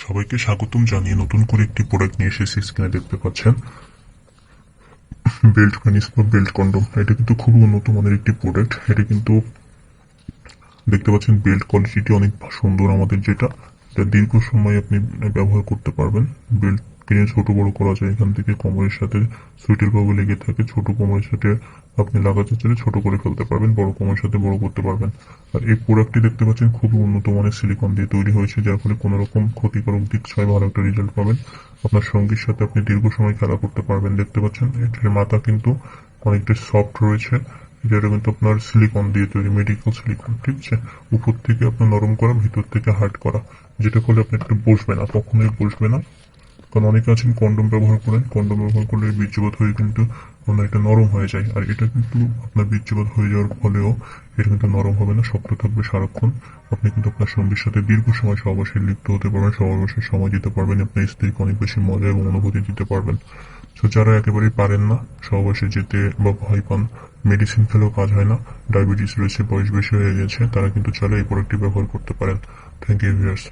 সবাইকে স্বাগতম জানিয়ে নতুন করে একটি প্রোডাক্ট নিয়ে এসেছি। স্ক্রিনে দেখতে পাচ্ছেন বেল্ট পেনিস বা বেল্ট কন্ডম। এটা কিন্তু খুবই উন্নত মানের একটি প্রোডাক্ট। এটা কিন্তু দেখতে পাচ্ছেন বেল্ট কোয়ালিটিটি অনেক সুন্দর। আমাদের যেটা এটা দীর্ঘ সময় আপনি ব্যবহার করতে পারবেন। বেল্ট কিনে ছোট বড় করা যায়। এখান থেকে কোমরের সাথে সুইটের ভাবে লেগে থাকে। ছোট কোমরের সাথে আপনি লাগাতে চাইলে ছোট করে ফেলতে পারবেন, বড় কোমরের সাথে বড় করতে পারবেন। আর এই প্রোডাক্টটি দেখতে পাচ্ছেন খুবই উন্নত মানের সিলিকন দিয়ে তৈরি হয়েছে, যার ফলে কোনো রকম ক্ষতিকারক দিক ছাড়াই ভালো একটা রেজাল্ট পাবেন। আপনার সঙ্গীর সাথে আপনি দীর্ঘ সময় খেলা করতে পারবেন। দেখতে পাচ্ছেন এটির মাথা কিন্তু অনেকটা সফট রয়েছে। যেটা কিন্তু আপনার সিলিকন দিয়ে তৈরি, মেডিকেল সিলিকন, ঠিক আছে। উপর থেকে আপনার নরম করা, ভিতর থেকে হার্ড করা, যেটা করলে আপনি একটু বসবে না, কখনোই বসবে না। কারণ অনেকে আছেন কন্ডম ব্যবহার করেন, কন্ডম ব্যবহার করলে বীর্যপাত হয়ে কিন্তু এটা নরম হয়ে যায়। আর এটা কিন্তু আপনার বীর্যপাত হয়ে যাওয়ার ফলেও এটা কিন্তু নরম হবে না, শক্ত থাকবে সারাক্ষণ। আপনি কিন্তু আপনার সঙ্গীর সাথে দীর্ঘ সময় সহবাসে লিপ্ত হতে পারবেন, সহবাসে সময় দিতে পারবেন, আপনার স্ত্রীকে অনেক বেশি মজা এবং অনুভূতি দিতে পারবেন। তো যারা একেবারেই পারেন না সহবাসে যেতে বা ভয় পান, মেডিসিন খেলেও কাজ হয় না, ডায়াবেটিস রয়েছে, বয়স বেশি হয়ে গেছে, তারা কিন্তু চাইলে এই প্রোডাক্টটি ব্যবহার করতে পারেন। Thank you viewers.